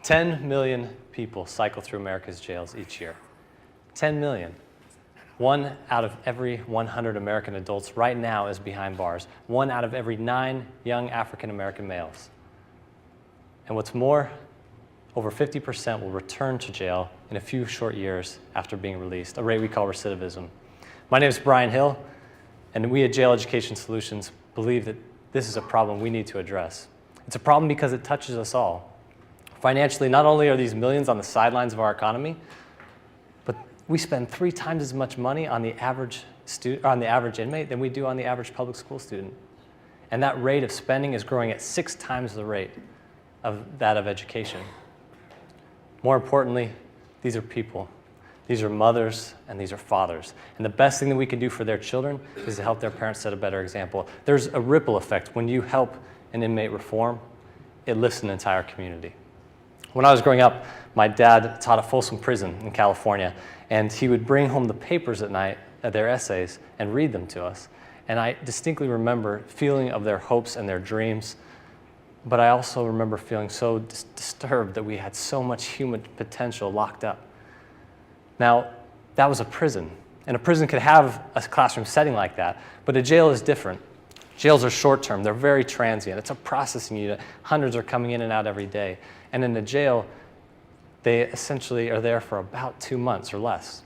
10 million people cycle through America's jails each year. 10 million. 1 out of every 100 American adults right now is behind bars. 1 out of every 9 young African American males. And what's more, over 50% will return to jail in a few short years after being released, a rate we call recidivism. My name is Brian Hill, and we at Jail Education Solutions believe that this is a problem we need to address. It's a problem because it touches us all. Financially, not only are these millions on the sidelines of our economy, but we spend 3 times as much money on the average inmate than we do on the average public school student. And that rate of spending is growing at 6 times the rate of that of education. More importantly, these are people. These are mothers and these are fathers. And the best thing that we can do for their children is to help their parents set a better example. There's a ripple effect. When you help an inmate reform, it lifts an entire community. When I was growing up, my dad taught at Folsom Prison in California, and he would bring home the papers at night, their essays, and read them to us. And I distinctly remember feeling of their hopes and their dreams, but I also remember feeling so disturbed that we had so much human potential locked up. Now, that was a prison, and a prison could have a classroom setting like that, but a jail is different. Jails are short-term, they're very transient. It's a processing unit. Hundreds are coming in and out every day. And in the jail, they essentially are there for about 2 months or less.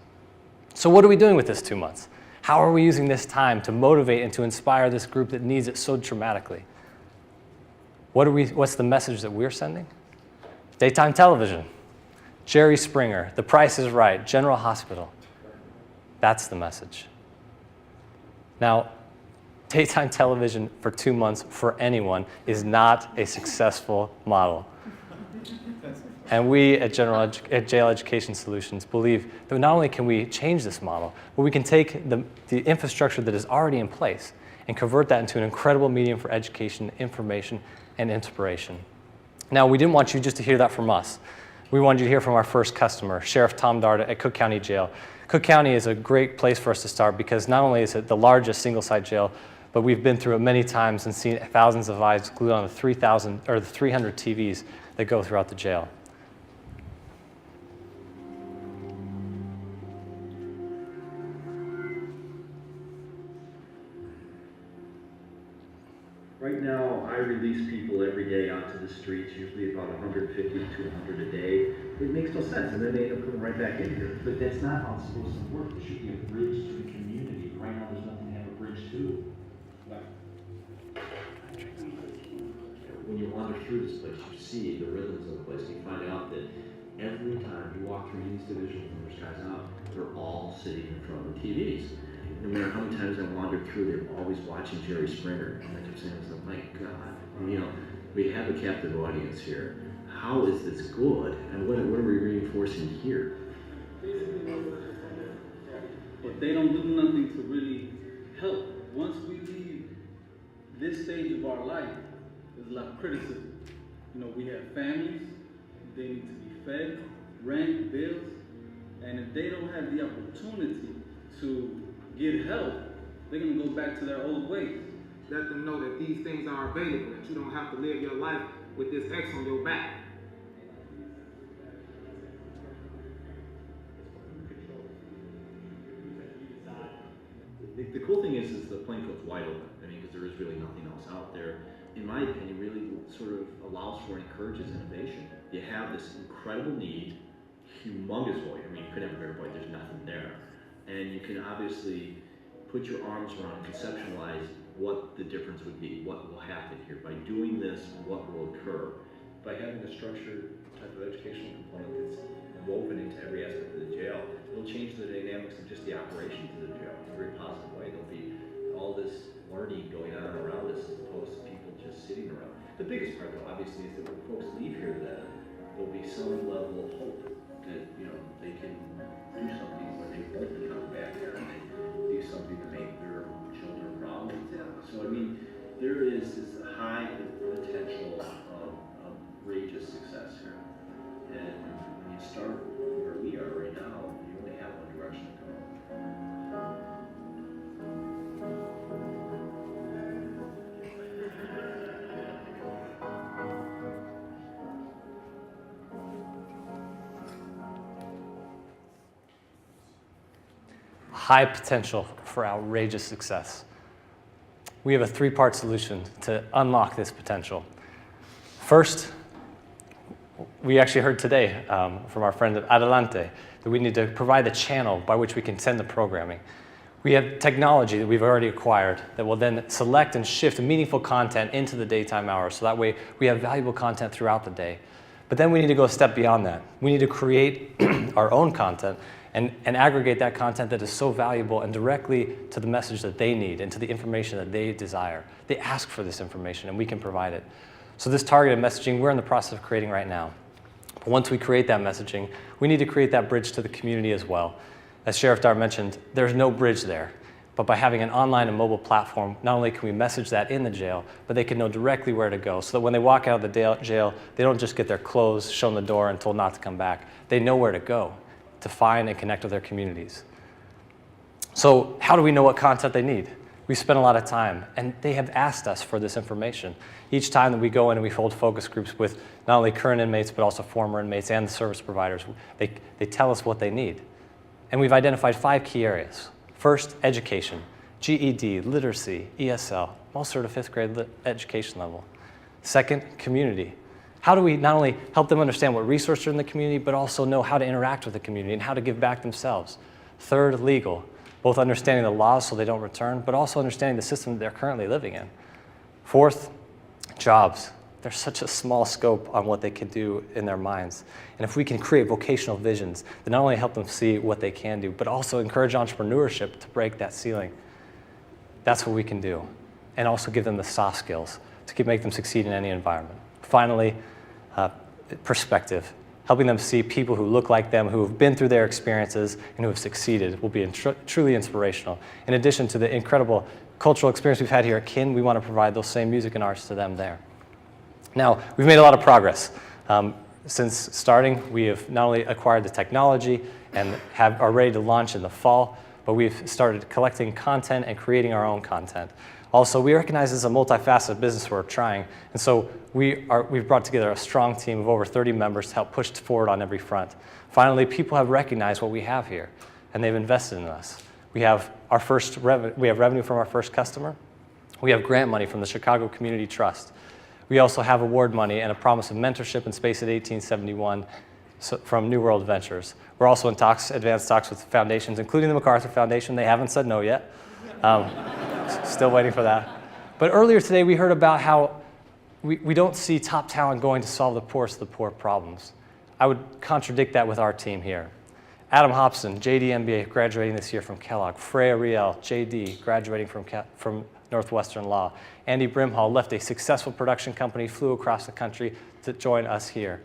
So what are we doing with this 2 months? How are we using this time to motivate and to inspire this group that needs it so dramatically? What's the message that we're sending? Daytime television. Jerry Springer, The Price is Right, General Hospital. That's the message. Now, daytime television for 2 months for anyone is not a successful model. And we at Jail Education Solutions believe that not only can we change this model, but we can take the infrastructure that is already in place and convert that into an incredible medium for education, information, and inspiration. Now, we didn't want you just to hear that from us. We wanted you to hear from our first customer, Sheriff Tom Darda at Cook County Jail. Cook County is a great place for us to start because not only is it the largest single-site jail, but we've been through it many times and seen thousands of eyes glued on the 300 TVs that go throughout the jail. Right now, I release people every day onto the streets, usually about 150 to 200 a day. It makes no sense, and then they end up coming right back in here. But that's not how it's supposed to work. There should be a bridge to the community. Right now, there's nothing to have a bridge to. When you wander through this place, you see the rhythms of the place. You find out that every time you walk through these divisions when there's guys out, they're all sitting in front of the TVs. No matter how many times I wandered through, they're always watching Jerry Springer. And I kept saying, my God, we have a captive audience here. How is this good? And what are we reinforcing here? But they don't do nothing to really help. Once we leave this stage of our life, there's a lot of criticism. We have families, they need to be fed, rent, bills, and if they don't have the opportunity to get help, they're gonna go back to their old ways. Let them know that these things are available, that you don't have to live your life with this X on your back. The cool thing is the playing field's wide open. Because there is really nothing else out there. In my opinion, really sort of allows for and encourages innovation. You have this incredible need, humongous void. You could have a bigger void, there's nothing there. And you can obviously put your arms around and conceptualize what the difference would be, what will happen here. By doing this, what will occur? By having a structured type of educational component that's woven into every aspect of the jail, it'll change the dynamics of just the operations of the jail in a very positive way. There'll be all this learning going on around us as opposed to people just sitting around. The biggest part, though, obviously, is that when folks leave here, that there'll be some level of hope that they can do something where they won't come back here and they do something to make their children proud. So there is this high potential of outrageous success here, and when you start where we are right now, you only have one direction to go. high potential for outrageous success. We have a three-part solution to unlock this potential. First, we actually heard today from our friend at Adelante that we need to provide the channel by which we can send the programming. We have technology that we've already acquired that will then select and shift meaningful content into the daytime hours, so that way we have valuable content throughout the day. But then we need to go a step beyond that. We need to create our own content and aggregate that content that is so valuable and directly to the message that they need and to the information that they desire. They ask for this information and we can provide it. So this targeted messaging, we're in the process of creating right now. But once we create that messaging, we need to create that bridge to the community as well. As Sheriff Dar mentioned, there's no bridge there. But by having an online and mobile platform, not only can we message that in the jail, but they can know directly where to go, so that when they walk out of the jail, they don't just get their clothes shown the door and told not to come back. They know where to go to find and connect with their communities. So how do we know what content they need? We spend a lot of time, and they have asked us for this information. Each time that we go in and we hold focus groups with not only current inmates, but also former inmates and the service providers, they tell us what they need. And we've identified 5 key areas. First, education, GED, literacy, ESL, most sort of 5th grade education level. Second, community. How do we not only help them understand what resources are in the community, but also know how to interact with the community and how to give back themselves? Third, legal, both understanding the laws so they don't return, but also understanding the system that they're currently living in. Fourth, jobs. There's such a small scope on what they can do in their minds. And if we can create vocational visions that not only help them see what they can do, but also encourage entrepreneurship to break that ceiling, that's what we can do. And also give them the soft skills to make them succeed in any environment. Finally, perspective. Helping them see people who look like them, who have been through their experiences and who have succeeded will be truly inspirational. In addition to the incredible cultural experience we've had here at Kin, we want to provide those same music and arts to them there. Now, we've made a lot of progress. Since starting, we have not only acquired the technology and are ready to launch in the fall, but we've started collecting content and creating our own content. Also, we recognize this is a multifaceted business we're trying, and so we've brought together a strong team of over 30 members to help push forward on every front. Finally, people have recognized what we have here, and they've invested in us. We have revenue from our first customer. We have grant money from the Chicago Community Trust. We also have award money and a promise of mentorship in space at 1871 from New World Ventures. We're also in advanced talks with foundations, including the MacArthur Foundation. They haven't said no yet. Still waiting for that. But earlier today, we heard about how we don't see top talent going to solve the poorest of the poor problems. I would contradict that with our team here. Adam Hobson, JD MBA, graduating this year from Kellogg. Freya Riel, JD, graduating from Northwestern Law. Andy Brimhall left a successful production company, flew across the country to join us here.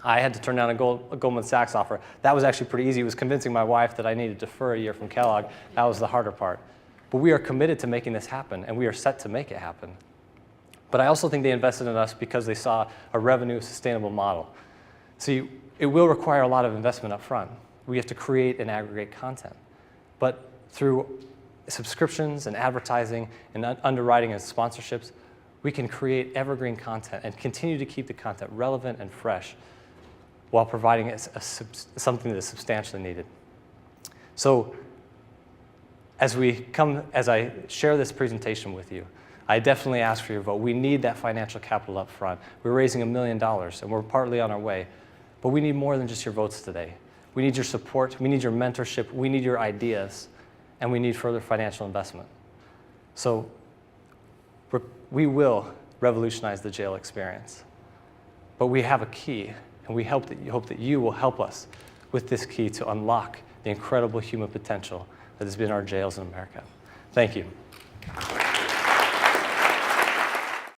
I had to turn down a Goldman Sachs offer. That was actually pretty easy. It was convincing my wife that I needed to defer a year from Kellogg. That was the harder part. But we are committed to making this happen, and we are set to make it happen. But I also think they invested in us because they saw a revenue sustainable model. See, it will require a lot of investment up front. We have to create and aggregate content. But through subscriptions and advertising and underwriting and sponsorships, we can create evergreen content and continue to keep the content relevant and fresh while providing something that is substantially needed. So as I share this presentation with you, I definitely ask for your vote. We need that financial capital up front. We're raising $1 million, and we're partly on our way. But we need more than just your votes today. We need your support. We need your mentorship. We need your ideas. And we need further financial investment. So we will revolutionize the jail experience. But we have a key, and we hope that you will help us with this key to unlock the incredible human potential that has been our jails in America. Thank you.